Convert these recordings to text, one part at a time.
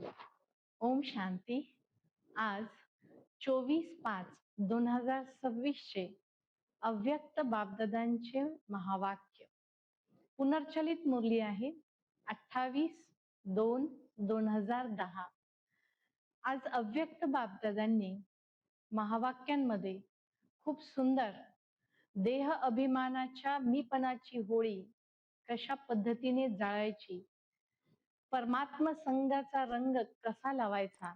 ओम शांती. आज 24/5/2026 चे अव्यक्त बापदादांचे महावाक्य पुनर्चलित मुरली आहे 28/2/2010. आज अव्यक्त बापदादांनी महावाक्यांमध्ये खूप सुंदर देह अभिमानाच्या मीपणाची होळी कशा पद्धतीने जाळायची, परमात्म संघाचा रंग कसा लावायचा,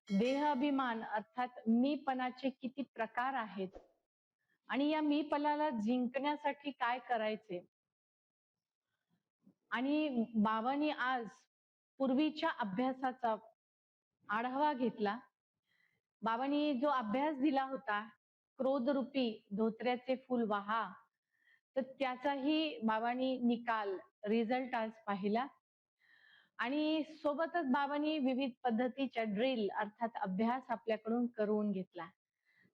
देह अभिमान अर्थात मीपणाचे किती प्रकार आहेत आणि या मीपणाला जिंकण्यासाठी काय करायचे, आणि बाबांनी आज पूर्वीच्या अभ्यासाचा आढावा घेतला. बाबांनी जो अभ्यास दिला होता क्रोधरूपी धोत्र्याचे फूल वाहा, तर त्याचाही बाबांनी निकाल रिझल्ट आज पाहिला. आणि सोबतच बाबांनी विविध पद्धतीच्या ड्रिल अर्थात अभ्यास आपल्याकडून करून घेतला.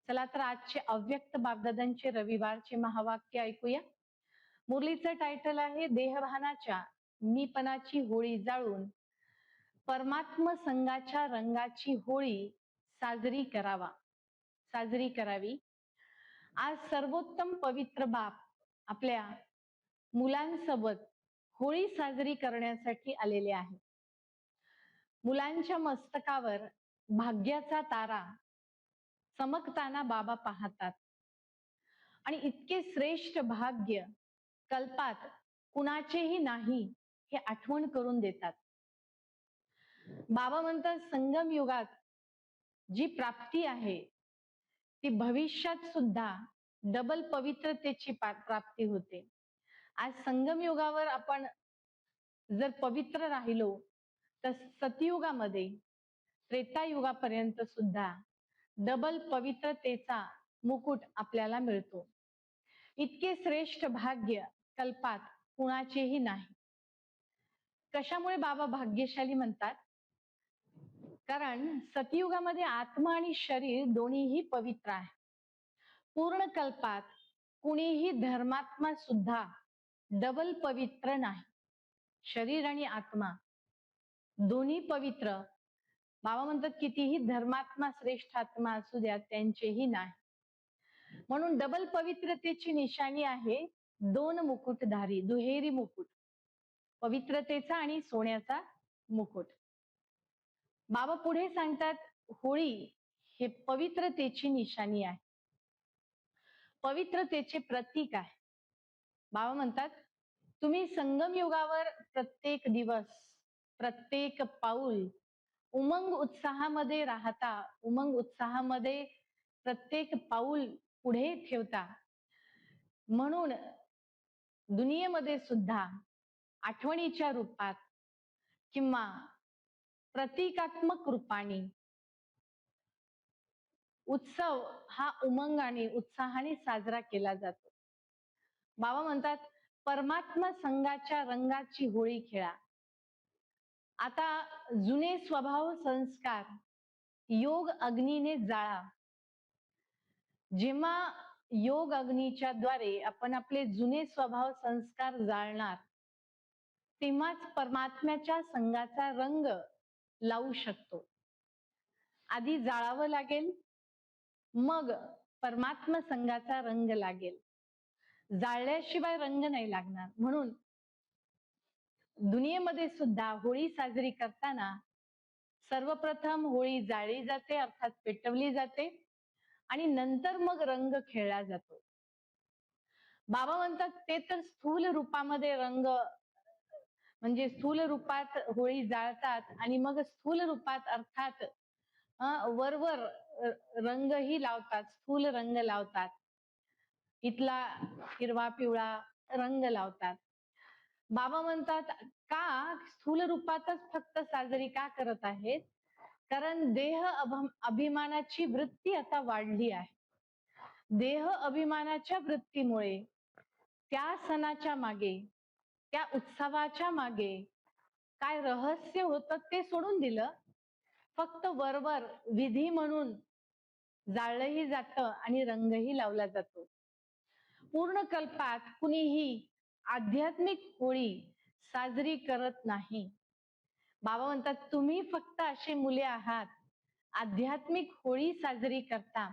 चला तर आजचे अव्यक्त बापदादांचे रविवारचे महावाक्य ऐकूया. मुरलीचं टायटल आहे देहभानाच्या मीपणाची होळी जाळून परमात्म संघाच्या रंगाची होळी साजरी करावी. आज सर्वोत्तम पवित्र बाप आपल्या मुलांसोबत होळी साजरी करण्यासाठी आलेले आहे. मुलांच्या मस्तकावर भाग्याचा तारा चमकताना बाबा पाहतात आणि इतके श्रेष्ठ भाग्य कल्पात कुणाचेही नाही हे आठवण करून देतात. बाबा म्हणतात संगम युगात जी प्राप्ती आहे ती भविष्यात सुद्धा डबल पवित्रतेची प्राप्ती होते. आज संगम युगावर आपण जर पवित्र राहिलो तर सतयुगामध्ये त्रेतायुगापर्यंत सुद्धा डबल पवित्रतेचा मुकुट आपल्याला मिळतो. इतके श्रेष्ठ भाग्य कल्पात कुणाचेही नाही. कशामुळे बाबा भाग्यशाली म्हणतात? कारण सतयुगामध्ये आत्मा आणि शरीर दोन्हीही पवित्र आहे. पूर्ण कल्पात कुणीही धर्मात्मा सुद्धा डबल पवित्र नाही. शरीर आणि आत्मा दोन्ही पवित्र. बाबा म्हणतात कितीही धर्मात्मा श्रेष्ठ आत्मा असू द्या त्यांचेही नाही. म्हणून डबल पवित्रतेची निशाणी आहे दोन मुकुटधारी, दुहेरी मुकुट, पवित्रतेचा आणि सोन्याचा मुकुट. बाबा पुढे सांगतात होळी हे पवित्रतेची निशाणी आहे, पवित्रतेचे प्रतीक आहे. बाबा म्हणतात तुम्ही संगम युगावर प्रत्येक दिवस, प्रत्येक पाऊल उमंग उत्साहामध्ये राहता, उमंग उत्साहामध्ये प्रत्येक पाऊल पुढे ठेवता. म्हणून दुनियेमध्ये सुद्धा आठवणीच्या रूपात किंवा प्रतिकात्मक रूपाने उत्सव हा उमंगाने उत्साहाने साजरा केला जातो. बाबा म्हणतात परमात्मा संघाच्या रंगाची होळी खेळा. आता जुने स्वभाव संस्कार योग अग्नीने जाळा. जेव्हा योग अग्नीच्या द्वारे आपण आपले जुने स्वभाव संस्कार जाळणार तेव्हाच परमात्म्याच्या संघाचा रंग लावू शकतो. आधी जाळावं लागेल, मग परमात्मा संघाचा रंग लागेल. जाळल्याशिवाय रंग नाही लागणार. म्हणून दुनियेमध्ये सुद्धा होळी साजरी करताना सर्वप्रथम होळी जाळली जाते अर्थात पेटवली जाते आणि नंतर मग रंग खेळला जातो. बाबा म्हणतात ते तर स्थूल रूपामध्ये रंग म्हणजे स्थूल रूपात होळी जाळतात आणि मग स्थूल रूपात अर्थात वरवर रंगही लावतात, स्थूल रंग लावतात, इथला हिरवा पिवळा रंग लावतात. बाबा म्हणतात का स्थूल रूपातच फक्त साजरी का करत आहेत? कारण देह अभिमानाची वृत्ती आता वाढली आहे. देह अभिमानाच्या वृत्तीमुळे त्या सणाच्या मागे, त्या उत्सवाच्या मागे काय रहस्य होतं ते सोडून दिलं. फक्त वरवर विधी म्हणून जाळलंही जातं आणि रंगही लावला जातो. पूर्ण कल्पात कुणीही आध्यात्मिक होळी साजरी करत नाही. बाबा म्हणतात तुम्ही फक्त अशी मुले आहात आध्यात्मिक होळी साजरी करता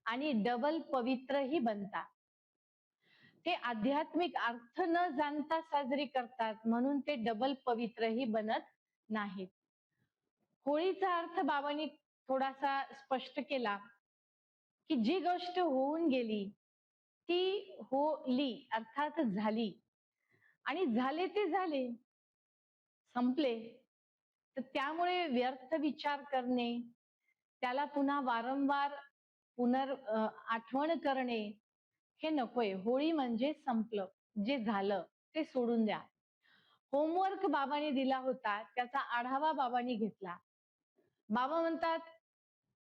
आणि डबल पवित्रही बनता. ते आध्यात्मिक अर्थ न जाणता साजरी करतात म्हणून ते डबल पवित्रही बनत नाहीत. होळीचा अर्थ बाबांनी थोडासा स्पष्ट केला की जी गोष्ट होऊन गेली ती होली अर्थात झाली आणि झाले ते झाले, संपले. तर त्यामुळे व्यर्थ विचार करणे, त्याला पुन्हा वारंवार आठवण करणे हे नकोय. होळी म्हणजे संपलं, जे झालं ते सोडून द्या. होमवर्क बाबांनी दिला होता त्याचा आढावा बाबांनी घेतला. बाबा म्हणतात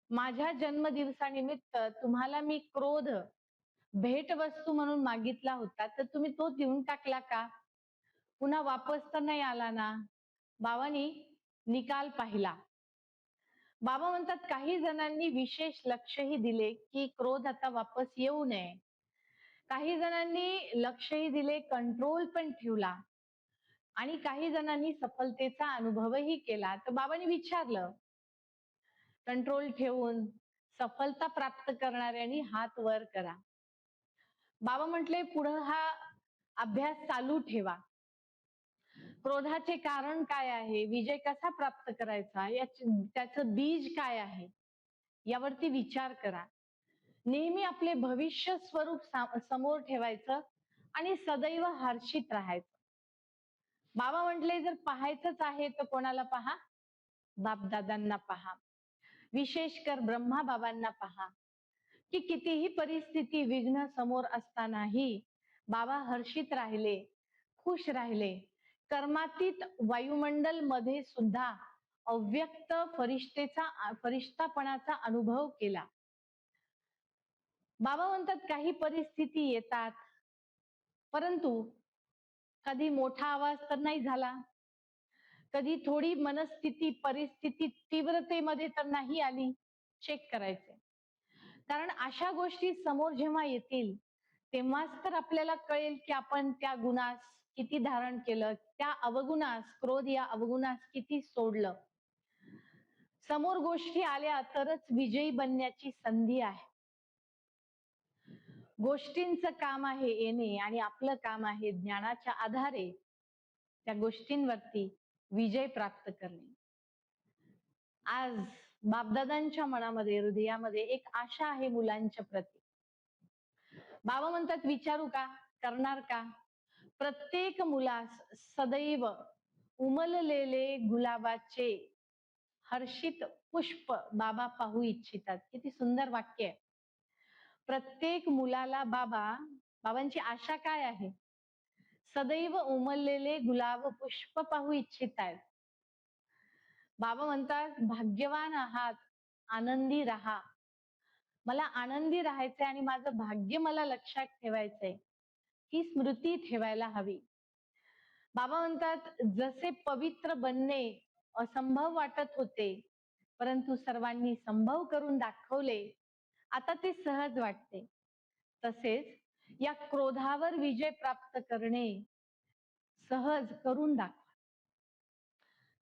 माझ्या जन्मदिवसानिमित्त तुम्हाला मी क्रोध भेटवस्तू म्हणून मागितला होता, तर तुम्ही तो देऊन टाकला का? पुन्हा वापस तर नाही आला ना? बाबांनी निकाल पाहिला. बाबा म्हणतात काही जणांनी विशेष लक्षही दिले की क्रोध आता वापस येऊ नये. काही जणांनी लक्षही दिले, कंट्रोल पण ठेवला आणि काही जणांनी सफलतेचा अनुभवही केला. तर बाबांनी विचारलं, कंट्रोल ठेवून सफलता प्राप्त करणाऱ्यांनी हात वर करा. बाबा म्हटले पुढं हा अभ्यास चालू ठेवा. क्रोधाचे कारण काय आहे, विजय कसा प्राप्त करायचा, त्याचं बीज काय आहे यावरती विचार करा. नेहमी आपले भविष्य स्वरूप समोर ठेवायचं आणि सदैव हर्षित राहायचं. बाबा म्हटले जर पाहायचंच आहे तर कोणाला पहा? बापदादांना पहा. विशेष कर ब्रह्मा बाबांना पहा की कितीही परिस्थिती विघ्न समोर असतानाही बाबा हर्षित राहिले, खुश राहिले. कर्मातीत वायुमंडल मध्ये सुद्धा अव्यक्त फरिश्तापणाचा अनुभव केला. बाबा म्हणतात काही परिस्थिती येतात, परंतु कधी मोठा आवाज तर नाही झाला, कधी थोडी मनस्थिती परिस्थिती तीव्रतेमध्ये तर नाही आली. चेक करायचे. कारण अशा गोष्टी समोर जेव्हा येतील तेव्हाच तर आपल्याला कळेल की आपण त्या गुणास किती धारण केलं, त्या अवगुणास, क्रोध या अवगुणास किती सोडलं. समोर गोष्टी आल्या तरच विजयी बनण्याची संधी आहे. गोष्टींचं काम आहे येणे आणि आपलं काम आहे ज्ञानाच्या आधारे त्या गोष्टींवरती विजय प्राप्त करणे. आज बापदादांच्या मनामध्ये, हृदयामध्ये एक आशा आहे मुलांच्या प्रती. बाबा म्हणतात विचारू का, करणार का? प्रत्येक मुलास सदैव उमललेले गुलाबाचे हर्षित पुष्प बाबा पाहू इच्छितात. किती सुंदर वाक्य आहे. प्रत्येक मुलाला बाबांची आशा काय आहे? सदैव उमललेले गुलाब पुष्प पाहू इच्छित आहेत. बाबा म्हणतात भाग्यवान आहात, आनंदी राहा. मला आनंदी राहायचंय आणि माझं भाग्य मला लक्षात ठेवायचंय, ही स्मृती ठेवायला हवी. बाबा म्हणतात जसे पवित्र बनणे असंभव वाटत होते, परंतु सर्वांनी संभव करून दाखवले, आता ते सहज वाटते. तसेच या क्रोधावर विजय प्राप्त करणे सहज करून दाखवा.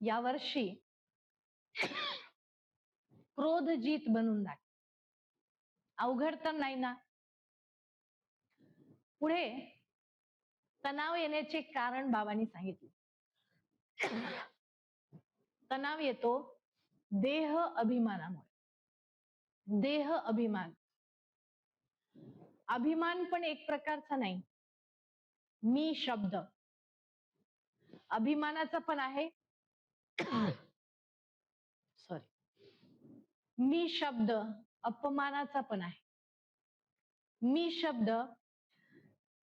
यावर्षी क्रोध जीत बनून दाखवा. अवघड तर नाही ना? पुढे तणाव येण्याचे कारण बाबांनी सांगितले. तणाव येतो देह अभिमानामुळे. देह अभिमान, अभिमान पण एक प्रकारचा नाही. मी शब्द अभिमानाचा पण आहे. सॉरी, मी शब्द अपमानाचा पण आहे. मी शब्द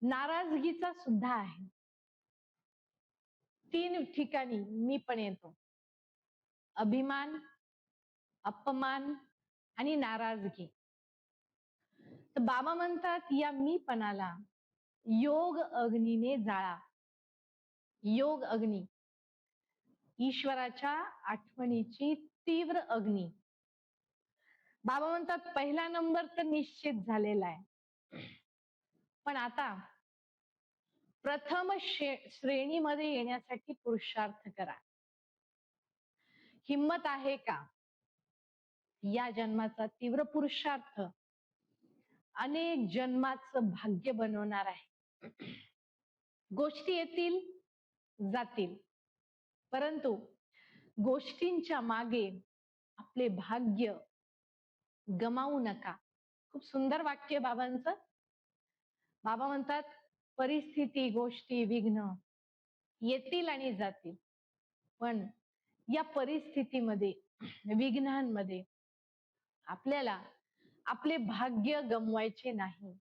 नाराजगीचा सुद्धा आहे. 3 ठिकाणी मी पण येतो. अभिमान, अपमान आणि नाराजगी. तर बाबा म्हणतात या मीपणाला योग अग्नीने जाळा. योग अग्नी, ईश्वराच्या आठवणीची तीव्र अग्नी. बाबा म्हणतात पहिला नंबर तर निश्चित झालेला आहे, पण आता प्रथम श्रेणीमध्ये येण्यासाठी पुरुषार्थ करा. हिम्मत आहे का? या जन्माचा तीव्र पुरुषार्थ अनेक जन्माचं भाग्य बनवणार आहे. गोष्टी येतील जातील, परंतु गोष्टींच्या मागे आपले भाग्य गमावू नका. खूप सुंदर वाक्य बाबांचं. बाबा म्हणतात परिस्थिती, गोष्टी, विघ्न येतील आणि जातील, पण या परिस्थितीमध्ये, विघ्नांमध्ये आपल्याला आपले भाग्य गमवायचे नाही.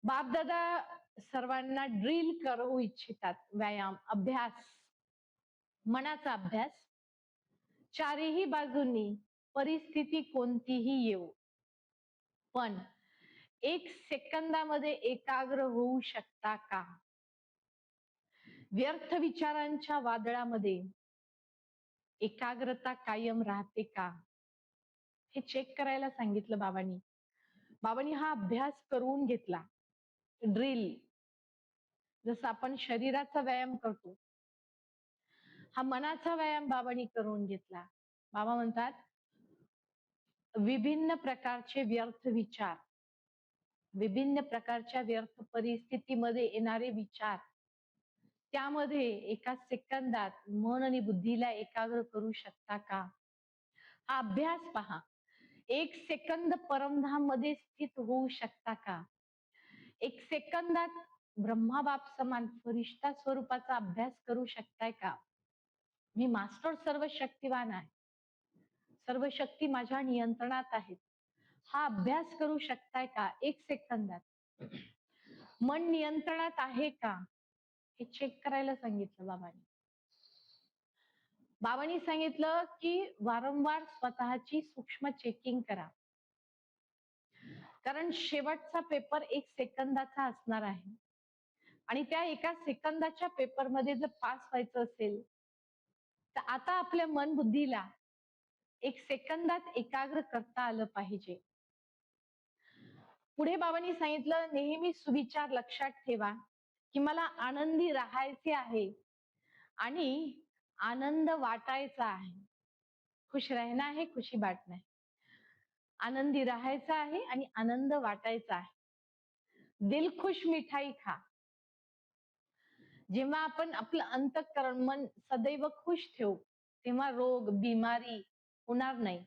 बापदादा सर्वांना ड्रिल करू इच्छितात. व्यायाम, अभ्यास, मनाचा अभ्यास. चारही बाजूंनी परिस्थिती कोणतीही येऊ, पण 1 सेकंदामध्ये एकाग्र होऊ शकता का? व्यर्थ विचारांच्या वादळामध्ये एकाग्रता कायम राहते का? हे चेक करायला सांगितलं बाबांनी. बाबांनी हा अभ्यास करून घेतला. ड्रिल, जसं आपण शरीराचा व्यायाम करतो, हा मनाचा व्यायाम बाबांनी करून घेतला. बाबा म्हणतात विभिन्न प्रकारचे व्यर्थ विचार, विभिन्न प्रकारच्या व्यर्थ परिस्थितीमध्ये येणारे विचार, त्यामध्ये एका सेकंदात मन आणि बुद्धीला एकाग्र करू शकता का? हा अभ्यास पहा. 1 सेकंद परमधाम मध्ये स्थित होऊ शकता का? 1 सेकंदात ब्रह्माबाप समान फरिश्ता स्वरूपाचा अभ्यास करू शकताय का? मी मास्टर सर्व शक्तिवान आहे, सर्व शक्ती माझ्या नियंत्रणात आहेत, हा अभ्यास करू शकताय का? 1 सेकंदात. मन नियंत्रणात आहे का हे चेक करायला सांगितलं बाबांनी. बाबांनी सांगितलं की वारंवार स्वतःची सूक्ष्म चेकिंग करा, कारण शेवटचा पेपर 1 सेकंदाचा असणार आहे आणि त्या 1 सेकंदाच्या पेपरमध्ये जर पास व्हायचं असेल तर आता आपल्या मन बुद्धीला 1 सेकंदात एकाग्र करता आलं पाहिजे. पुढे बाबांनी सांगितलं नेहमी सुविचार लक्षात ठेवा की मला आनंदी राहायचे आहे आणि आनंद वाटायचा आहे. खुश रहना है, खुशी बांटना है. आनंदी राहायचं आहे आणि आनंद वाटायचा आहे. दिल खुश मिठाई खा. जेव्हा आपण आपलं अंतःकरण मन सदैव खुश ठेवू तेव्हा रोग बिमारी होणार नाही.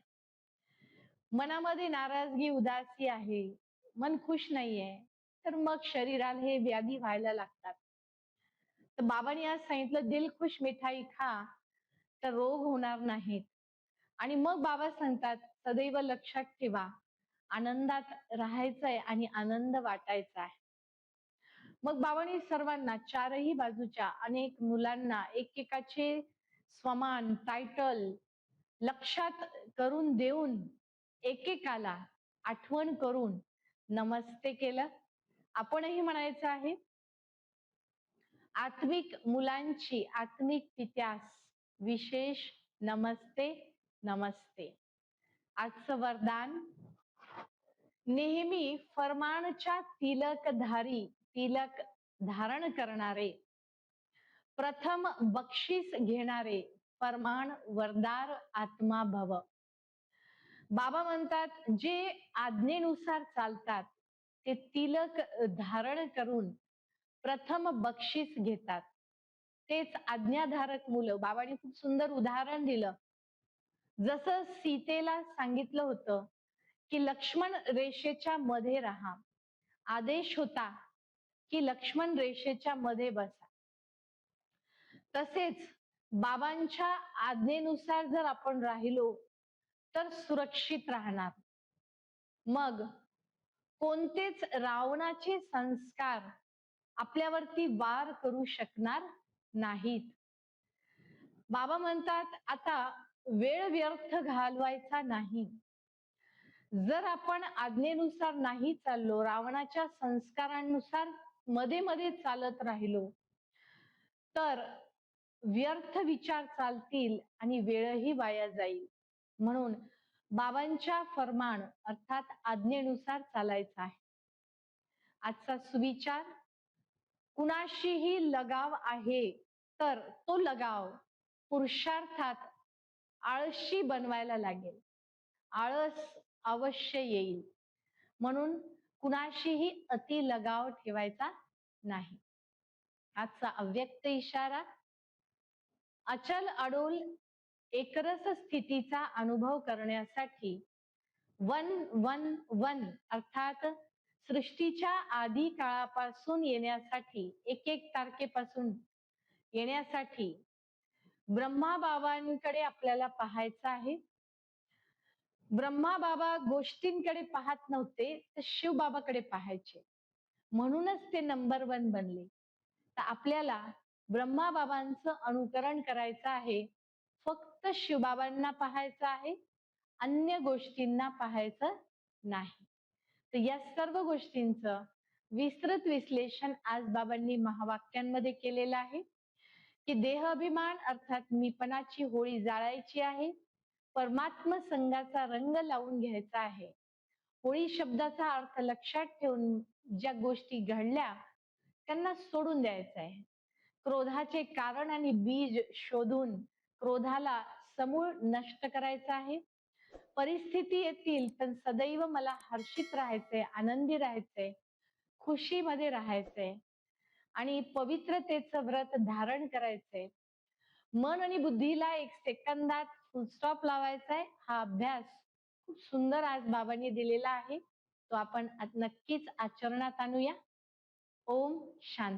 मनामध्ये नाराजगी उदासी आहे, मन खुश नाहीये, तर मग शरीराला हे व्याधी व्हायला लागतात. तर बाबांनी आज सांगितलं दिल खुश मिठाई खा, तर रोग होणार नाहीत. आणि मग बाबा सांगतात सदैव लक्षात ठेवा आनंदात राहायचंय आणि आनंद वाटायचा आहे. मग बाबांनी सर्वांना चारही बाजूच्या अनेक मुलांना एकेकाचे स्वमान टायटल लक्षात करून देऊन एकेकाला आठवण करून नमस्ते केलं. आपणही म्हणायचं आहे आत्मिक मुलांची आत्मिक पित्यास विशेष नमस्ते नमस्ते. आजचं वरदान नेहमी फरमानच्या तिलक धारण करणारे, प्रथम बक्षीस घेणारे फरमान वरदार आत्मा भव. बाबा म्हणतात जे आज्ञेनुसार चालतात ते तिलक धारण करून प्रथम बक्षीस घेतात, तेच आज्ञाधारक मुलं. बाबांनी खूप सुंदर उदाहरण दिलं. जसं सीतेला सांगितलं होतं की लक्ष्मण रेषेच्या मध्ये राहा, आदेश होता की लक्ष्मण रेषेच्या मध्ये बसा. तसेच बाबांच्या आज्ञेनुसार जर आपण राहिलो तर सुरक्षित राहणार. मग कोणतेच रावणाचे संस्कार आपल्यावरती वार करू शकणार नाहीत. बाबा म्हणतात आता वेळ व्यर्थ घालवायचा नाही. जर आपण आज्ञेनुसार नाही चाललो, रावणाच्या संस्कारांनुसार मध्ये मध्ये चालत राहिलो तर व्यर्थ विचार चालतील आणि वेळही वाया जाईल. म्हणून बाबांच्या फरमान अर्थात आज्ञेनुसार चालायचं आहे. आजचा सुविचार कुणाशीही लगाव आहे तर तो लगाव पुरुषार्थात आळशी बनवायला लागेल. आळस अवश्य येईल. म्हणून कुणाशीही अति लगाव ठेवायचा नाही. आजचा अव्यक्त इशारा, अचल अडोल एकरस स्थितीचा अनुभव करण्यासाठी 111 अर्थात सृष्टीच्या आधी काळापासून येण्यासाठी, 1 तारखेपासून येण्यासाठी ब्रह्मा बाबांकडे आपल्याला पाहायचं आहे. ब्रह्मा बाबा गोष्टींकडे पाहत नव्हते, तर शिव बाबाकडे पाहायचे. म्हणूनच ते नंबर 1 बनले. तर आपल्याला ब्रह्मा बाबांचं अनुकरण करायचं आहे. फक्त शिवबाबांना पाहायचं आहे, अन्य गोष्टींना पाहायचं नाही. तर या सर्व गोष्टींचं विस्तृत विश्लेषण आज बाबांनी महावाक्यांमध्ये केलेलं आहे की देह अभिमान अर्थात मीपणाची होळी जाळायची आहे. परमात्म संघाचा रंग लावून घ्यायचा आहे. होळी शब्दाचा अर्थ लक्षात ठेवून ज्या गोष्टी घडल्या त्यांना सोडून द्यायचं आहे. क्रोधाचे कारण आणि बीज शोधून क्रोधाला समूळ नष्ट करायचं आहे. परिस्थिती येतील पण सदैव मला हर्षित राहायचंय, आनंदी राहायचंय, खुशीमध्ये राहायचंय आणि पवित्रतेचं व्रत धारण करायचंय. मन आणि बुद्धीला 1 सेकंदात फुलस्टॉप लावायचा आहे. हा अभ्यास खूप सुंदर आज बाबांनी दिलेला आहे. तो आपण नक्कीच आचरणात आणूया. ओम शांती.